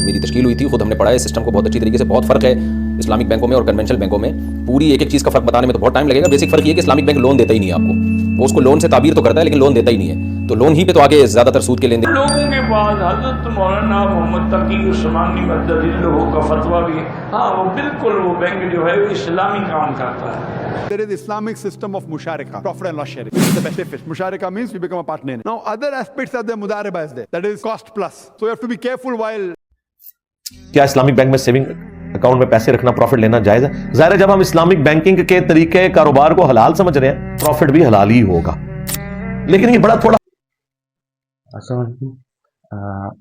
मेरी तश्कील हुई थी, खुद हमने पढ़ा है सिस्टम को बहुत अच्छी तरीके से। बहुत फ़र्क है इस्लामिक बैंकों में और कन्वेंशनल बैंकों में। पूरी एक एक चीज़ का फ़र्क बताने में तो बहुत टाइम लगेगा। बेसिक फ़र्क ये है कि इस्लामिक बैंक लोन देता ही नहीं है आपको। वो उसको लोन से ताबीर तो करता है लेकिन लोन देता ही नहीं है। तो लोन ही पे तो आगे ज़्यादातर सूद के लेन देन। लोगों के बाद हजरत मौलाना मोहम्मद तकी उस्मानी मद्दलिल्लाहु का फतवा भी, हाँ वो बिल्कुल वो बैंक जो है वो इस्लामी काम करता है। There is Islamic system of musharika, profit and loss sharing. This is the best benefit. Musharika means you become a partner. Now other aspects are there, mudariba is there. That is cost plus. So you have to be careful while. क्या Islamic bank में saving account में पैसे रखना, profit लेना जायज है? जाहिर है जब हम इस्लामिक बैंकिंग के तरीके कारोबार को हलाल समझ रहे हैं, प्रॉफिट भी हलाल ही होगा। लेकिन ये बड़ा थोड़ा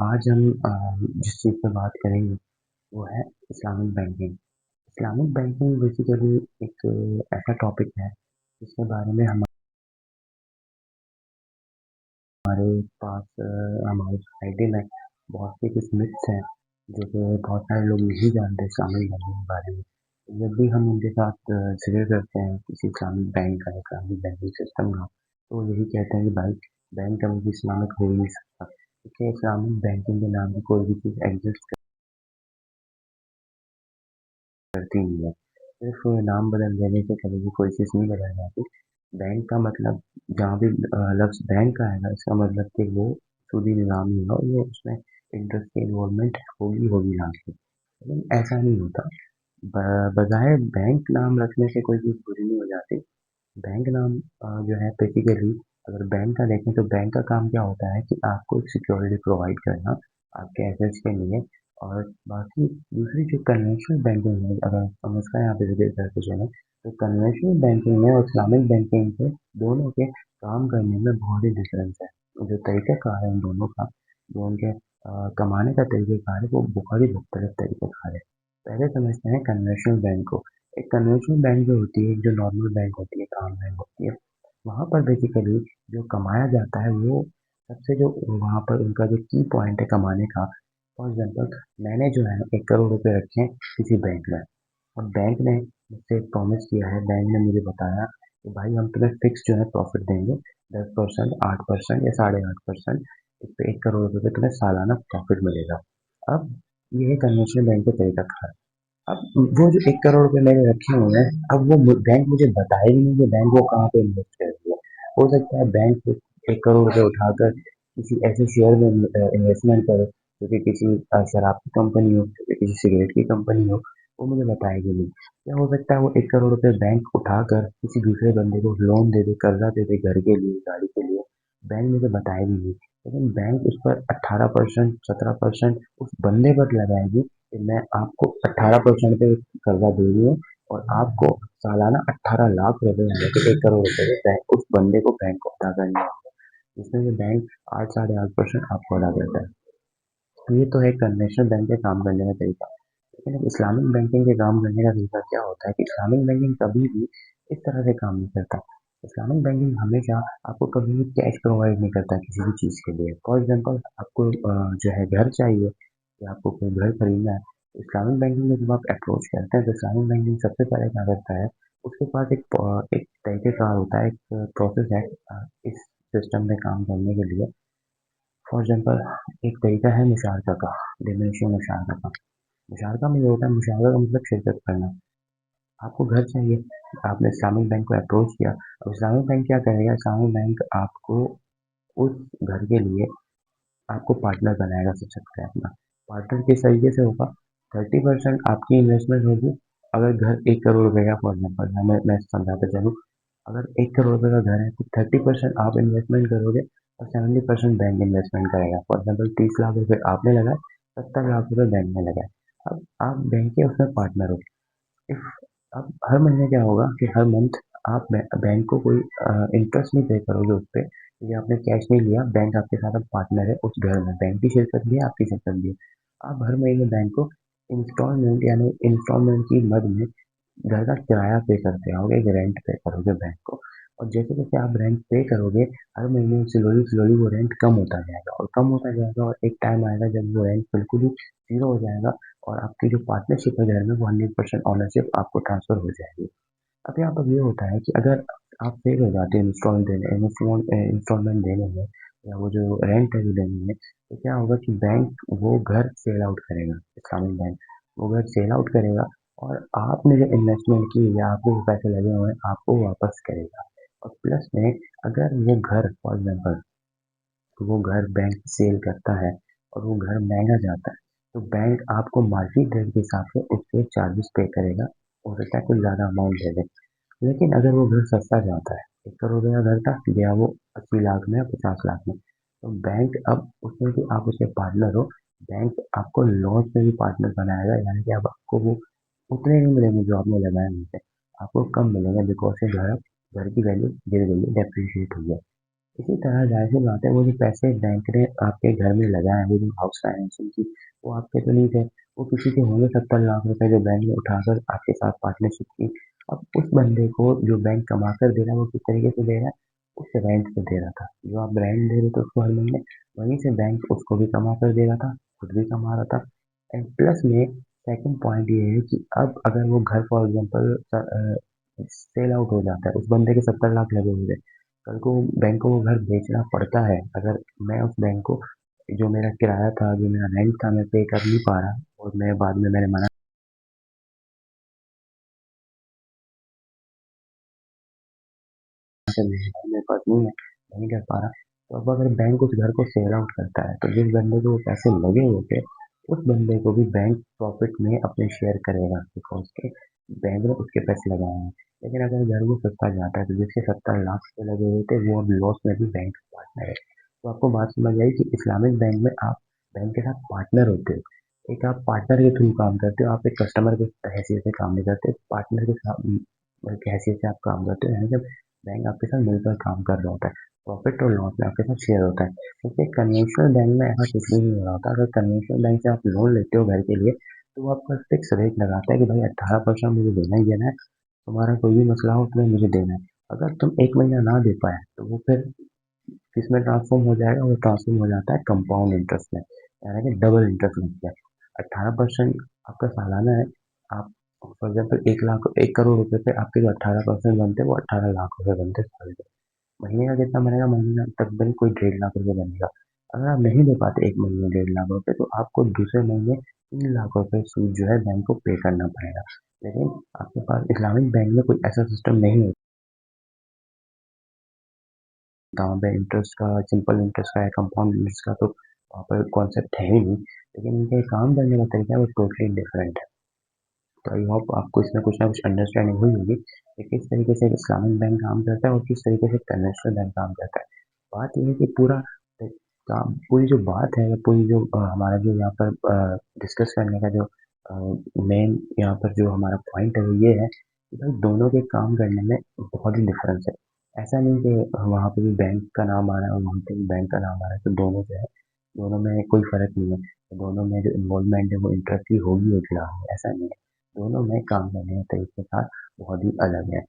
आज हम जिस चीज़ पर बात करेंगे वो है Islamic banking. Islamic banking basically एक ऐसा टॉपिक है जिसके बारे में हमारे पास हमारी सोसाइटी में बहुत सी कुछ मिथ्स हैं जो कि बहुत सारे लोग नहीं जानते इस्लामिक बैंकिंग के बारे में। जब भी हम उनके साथ शेयर करते हैं किसी इस्लामिक बैंक का, इस्लामिक बैंकिंग सिस्टम का, तो वो यही कहते हैं कि भाई बैंक कभी भी इस्लामिक हो ही नहीं सकता, क्योंकि इस्लामिक बैंकिंग के नाम पे कोई भी चीज़ एग्जिस्ट करती नहीं है। सिर्फ नाम बदल देने से कभी भी कोई चीज़ नहीं बदल जाती। बैंक का मतलब जहाँ भी लफ्ज़ बैंक का आएगा इसका मतलब कि वो सूदी निज़ाम ही है और ये उसमें इंटरेस्ट की इन्वॉल्वमेंट होगी होगी लास्ट में। लेकिन ऐसा नहीं होता। बजाय बैंक नाम रखने से कोई चीज़ बुरी नहीं हो जाती। बैंक नाम जो है बेसिकली अगर बैंक का देखें तो बैंक का काम क्या होता है कि आपको एक सिक्योरिटी प्रोवाइड करना आपके एसेट्स के लिए। और बाकी दूसरी जो कन्वेंशनल बैंकिंग है, अगर हम उसका यहाँ पे जिक्र करके चलें तो कन्वेंशनल बैंकिंग में और इस्लामिक बैंकिंग के दोनों के काम करने में बहुत ही डिफरेंस है। जो तरीक़ाकार है उन दोनों का, जो उनके कमाने का तरीक़ाकार है, वो बहुत ही मुख्तलिफ तरीक़ाकार है। पहले समझते हैं कन्वेंशनल बैंक को। एक कन्वेंशनल बैंक जो होती है, जो नॉर्मल बैंक होती है, आम बैंक होती है, वहाँ पर बेसिकली जो कमाया जाता है वो सबसे जो वहाँ पर उनका जो की पॉइंट है कमाने का। फॉर एग्जाम्पल मैंने जो है 1 करोड़ रुपए रखे हैं किसी बैंक में, और बैंक ने मुझसे प्रॉमिस किया है, बैंक ने मुझे बताया कि भाई हम तुम्हें फिक्स जो है प्रॉफिट देंगे 10%, 8% या 8.5%। इस पे 1 करोड़ रुपए तुम्हें सालाना प्रॉफिट मिलेगा। अब ये है कन्वेंशनल बैंक का तरीका। अब वो जो 1 करोड़ रुपए मैंने रखे हुए हैं, अब वो बैंक मुझे बताए भी नहीं कि बैंक वो कहाँ पे इन्वेस्ट कर रही है। हो सकता है बैंक 1 करोड़ रुपए उठाकर किसी ऐसे शेयर में इन्वेस्टमेंट करे जो कि किसी शराब की कंपनी हो, जो कि किसी सिगरेट की कंपनी हो, वो मुझे बताएगी नहीं। या हो सकता है वो 1 करोड़ रुपए बैंक उठाकर किसी दूसरे बंदे को लोन दे दे, कर्जा दे दे घर के लिए, गाड़ी के लिए, बैंक मुझे बताएगी नहीं। लेकिन बैंक उस पर 18%, 17% उस बंदे पर लगाएगी कि मैं आपको 18% पे कर्जा दे रही हूँ और आपको सालाना 18 लाख रुपए यानी कि 1 करोड़ रुपए के बैंक उस बंदे को बैंक को अदा करने होंगे, जिसमें से बैंक 8, 8.5% आपको अदा करता है। तो ये तो है कन्वेंशनल बैंक के काम करने का तरीका। लेकिन अब इस्लामिक बैंकिंग के काम करने का तरीका क्या होता है कि इस्लामिक बैंकिंग कभी भी इस तरह से काम नहीं करता। इस्लामिक बैंकिंग हमेशा आपको कभी भी कैश प्रोवाइड नहीं करता किसी भी चीज़ के लिए। फॉर एग्जाम्पल आपको जो है घर चाहिए या आपको कोई घर खरीदना है, तो इस्लामिक बैंकिंग में जब आप अप्रोच करते हैं तो इस्लामिक बैंकिंग सबसे पहले क्या करता है, उसके पास एक तरीक़ेकार होता है, एक प्रोसेस है इस सिस्टम में काम करने के लिए। फॉर एग्जाम्पल एक तरीका है मुशारका का, डिमिनिशिंग मुशारका का। मुशारका में ये होता है, मुशारका का मतलब शिरकत करना। आपको घर चाहिए, आपने इस्लामिक बैंक को अप्रोच किया। अब इस्लामिक बैंक क्या करेगा, इस्लामिक बैंक आपको उस घर के लिए आपको पार्टनर बनाएगा सबसे पहले अपना। पार्टनर किस तरीके से होगा, 30% आपकी इन्वेस्टमेंट होगी। अगर घर 1 करोड़ रुपए का, फॉर एग्जाम्पल मैं समझाते चलूँ, अगर 1 करोड़ रुपए का घर है तो 30% आप इन्वेस्टमेंट करोगे और 70% बैंक इन्वेस्टमेंट करेगा। फॉर एग्जाम्पल 30 लाख रुपए आपने लगाए, 70 लाख रुपए बैंक ने लगाए। अब आप बैंक के उसमें पार्टनर हो। इफ अब हर महीने क्या होगा कि हर मंथ आप बैंक को कोई इंटरेस्ट नहीं पे करोगे उस पे, क्योंकि आपने कैश नहीं लिया, बैंक आपके साथ अब पार्टनर है उस घर में, बैंक की शिरकत भी है, आपकी शिरकत भी है। आप हर महीने बैंक को इंस्टॉलमेंट यानी इंस्टॉलमेंट की मद में घर का किराया पे करते आओगे, एक रेंट पे करोगे बैंक को। और जैसे जैसे आप रेंट पे करोगे हर महीने स्लोली स्लोली वो रेंट कम होता जाएगा और कम होता जाएगा, और एक टाइम आएगा जब वो रेंट बिल्कुल ही जीरो हो जाएगा और आपकी जो पार्टनरशिप है घर में वो 100% ऑनरशिप आपको ट्रांसफर हो जाएगी। अब यहाँ पर ये होता है कि अगर आप फेल हो जाते हैं इंस्टॉलमेंट देने में, या वो जो रेंट है जो देने में, तो क्या होगा कि बैंक वो घर सेल आउट करेगा, इस्लामिक बैंक वो घर सेल आउट करेगा और आपने जो इन्वेस्टमेंट की या आपके जो पैसे लगे हुए हैं आपको वापस करेगा। और प्लस में अगर वो घर फॉर एग्जाम्पल तो वो घर बैंक सेल करता है और वो घर महंगा जाता है तो बैंक आपको मार्केट रेट के हिसाब से उसके चार्जेस पे करेगा। हो सकता है कुछ ज़्यादा अमाउंट दे दे। लेकिन अगर वो घर सस्ता जाता है 1 करोड़ का घर था गया वो 80 लाख में या 50 लाख में तो बैंक अब उसमें भी आप उसके पार्टनर हो। बैंक आपको लॉस में भी पार्टनर बनाएगा यानी कि अब आपको वो उतने नहीं मिलेंगे जो आपने लगाए हुए थे। आपको कम मिलेंगे बिकॉज से घर की वैल्यू गिर गई है डेप्रिशिएट हुई है। इसी तरह ज़ाहिर-सी बात है वो जो पैसे बैंक ने आपके घर में लगाए हैं, वो जो हाउस फाइनेंसिंग की, वो आपके तो नहीं थे, वो किसी के होंगे 70 लाख रुपए जो बैंक ने उठाकर आपके साथ पार्टनरशिप की। अब उस बंदे को जो बैंक कमा कर दे रहा है, वो किस तरीके से दे रहा है? उस रेंट से दे रहा था। जो आप रेंट दे रहे थे उसको हर महीने, वहीं से बैंक उसको भी कमा कर दे रहा था, खुद भी कमा रहा था। एंड प्लस में सेकंड पॉइंट ये है कि अब अगर वो घर फॉर एग्ज़ाम्पल सेल आउट हो जाता है, उस बंदे के 70 लाख लगे हुए थे। कल को बैंक को वो घर बेचना पड़ता है अगर मैं उस बैंक को जो मेरा किराया था जो मेरा रेंट था मैं पे कर नहीं पा रहा और मैं बाद में मैंने मना कर दिया भाई मेरे पास नहीं कर पा रहा तो अब अगर बैंक उस घर को सेल आउट करता है तो जिस बंदे को वो पैसे लगे हुए थे उस बंदे को भी बैंक प्रॉफिट में अपने शेयर करेगा बिकॉज के बैंक ने उसके पैसे लगाए हैं। लेकिन अगर घर वो सस्ता जाता है तो जिसके 70 लाख रुपए लगे हुए थे वो अब लॉस में भी बैंक पार्टनर है। तो आपको बात समझ आई कि इस्लामिक बैंक में आप बैंक के साथ पार्टनर होते हो। एक आप पार्टनर के थ्रू काम करते हो आप एक कस्टमर के हैसियत से काम नहीं करते पार्टनर के साथ की हैसियत से आप काम करते हो यानी जब बैंक आपके साथ मिलकर काम कर रहा होता है प्रॉफिट और लॉस में आपके साथ शेयर होता है क्योंकि कन्वेंशनल बैंक में ऐसा कुछ भी नहीं हो रहा होता। अगर कन्वेंशनल बैंक से आप लोन लेते हो घर के लिए तो वो आपका फिक्स रेट लगाता है कि भाई 18% मुझे देना ही देना है। तुम्हारा कोई भी मसला हो तुम्हें मुझे देना है। अगर तुम एक महीना ना दे पाए तो वो फिर किसमें ट्रांसफॉर्म हो जाएगा वो ट्रांसफॉर्म हो जाता है कंपाउंड इंटरेस्ट में यानी कि डबल इंटरेस्ट लगता है। 18% आपका सालाना है। आप फॉर एग्जाम्पल 1 लाख 1 करोड़ रुपए पे आपके जो 18% बनते हैं वो 18 लाख रुपए बनते हैं साल के। महीने का कितना बनेगा महीने तकरीबन कोई 1.5 लाख रुपए बनेगा। अगर आप नहीं दे पाते एक महीने में 1.5 लाख रुपए तो आपको दूसरे महीने 3 लाख रुपए सूद जो है बैंक को पे करना पड़ेगा। लेकिन आपके पास इस्लामिक बैंक में कोई ऐसा सिस्टम नहीं होता वहाँ पे इंटरेस्ट का सिंपल इंटरेस्ट का या कंपाउंड इंटरेस्ट का तो वहाँ पर कॉन्सेप्ट है ही नहीं। लेकिन इनके काम करने का तरीका है वो टोटली डिफरेंट है। तो आई होप आपको इसमें कुछ ना कुछ अंडरस्टैंडिंग हुई होगी कि किस तरीके से इस्लामिक बैंक काम करता है और किस तरीके से कन्वेंशनल बैंक काम करता है। बात ये है कि पूरा काम पूरी जो बात है पूरी जो हमारा जो यहाँ पर डिस्कस करने का जो मेन यहाँ पर जो हमारा पॉइंट है वो ये है कि भाई दोनों के काम करने में बहुत ही डिफरेंस है। ऐसा नहीं कि वहाँ पे भी बैंक का नाम आ रहा है और वहाँ पे भी बैंक का नाम आ रहा है तो दोनों जो है दोनों में कोई फर्क नहीं है। दोनों में जो इन्वॉल्वमेंट है वो इंटरेस्ट की होगी उतना ऐसा नहीं है। दोनों में काम करने का तरीके का बहुत ही अलग है।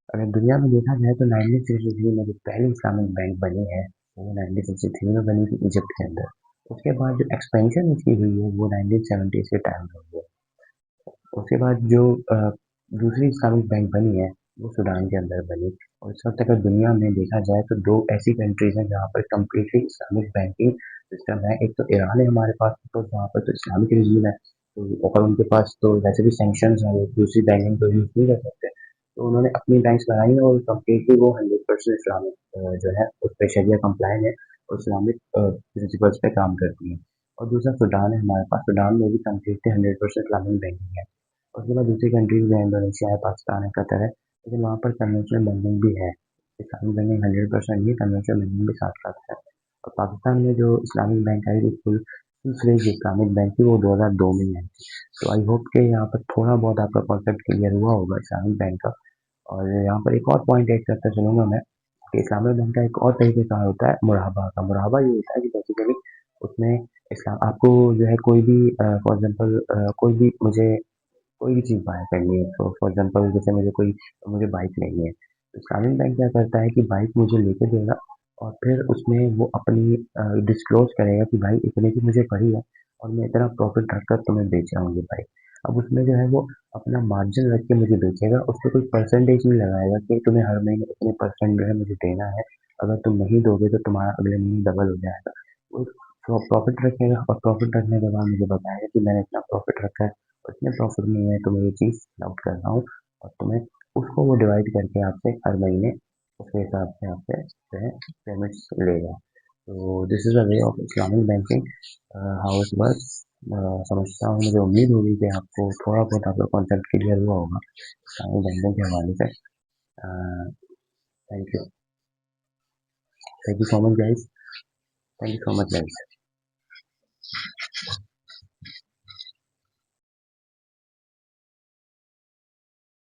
अगर दुनिया में देखा जाए तो 1963 में जो पहली इस्लामिक बैंक बनी है वो 1963 में बनी थी इजिप्ट के अंदर। उसके बाद जो एक्सपेंशन इसकी हुई है वो 1970 के टाइम में हुई है। उसके बाद जो दूसरी इस्लामिक बैंक बनी है वो सूडान के अंदर बनी। और इस वक्त अगर दुनिया में देखा जाए तो दो ऐसी कंट्रीज हैं जहाँ पर कम्प्लीटली इस्लामिक बैंकिंग सिस्टम है। एक तो ईरान है हमारे पास तो वहाँ पर तो इस्लामिक रिजीम है तो और उनके पास तो वैसे भी सेंक्शन है वो दूसरी बैंकिंग तो यूज नहीं कर सकते। तो उन्होंने अपनी बैंक्स बनाई है और कम्प्लीटली वो 100% इस्लामिक जो है उस पर शरिया कंप्लाइन है और इस्लामिक प्रिंसिपल्स पे काम करती है। और दूसरा सूडान है हमारे पास सूडान में भी कम्प्लीटली 100% इस्लामिक बैंकिंग है। उसके बाद दूसरी कंट्रीज में इंडोनेशिया है पाकिस्तान है कतर है लेकिन वहाँ पर कन्वेंशनल बैंकिंग भी है। इस्लामिक बैंकिंग 100% नहीं कन्वेंशनल बैंकिंग भी साथ साथ है। और पाकिस्तान में जो इस्लामिक बैंक आई थी फुल फ्लेज इस्लामिक बैंक थी वो 2002 में ही आई थी। तो आई होप कि यहाँ पर थोड़ा बहुत आपका कॉन्सेप्ट क्लियर हुआ होगा इस्लामिक बैंक का। और यहाँ पर एक और पॉइंट ऐड करते चलूंगा मैं कि इस्लामिक बैंक का एक और तरीके का होता है मुराहबा का। मुराहबा ये होता है कि बेसिकली उसमें इस्लाम आपको जो है कोई भी फॉर एग्जाम्पल कोई भी मुझे कोई भी चीज़ बाय करनी है तो फॉर एग्जांपल जैसे मुझे बाइक लेनी है तो इस्लामिक बैंक क्या करता है कि बाइक मुझे लेके देगा और फिर उसमें वो अपनी डिस्क्लोज करेगा कि भाई इतने की मुझे पड़ी है और मैं इतना प्रॉफिट रखकर तुम्हें बेच रहा हूँ ये बाइक। अब उसमें जो है वो अपना मार्जिन रख के मुझे बेचेगा उस पर कोई परसेंटेज नहीं लगाएगा कि तुम्हें हर महीने इतने परसेंट जो है मुझे देना है अगर तुम नहीं दोगे तो तुम्हारा अगले महीने डबल हो जाएगा। वो प्रॉफिट रखेगा और प्रॉफिट रखने के बाद मुझे बताएगा कि मैंने इतना प्रॉफिट रखा है और इतने प्रॉफिट में मैं तुम्हें ये चीज़ आउट कर रहा हूँ, और तुम्हें उसको वो डिवाइड करके आपसे हर महीने उसके हिसाब से आपसे जो है पेमेंट्स लेगा। तो this is a way of Islamic banking, how it works. समझता हूँ, मुझे उम्मीद होगी कि आपको थोड़ा बहुत आपका कॉन्सेप्ट क्लियर हुआ होगा इस्लामिक बैंकिंग के हवाले से। Thank you, thank you so much guys, thank you so much guys.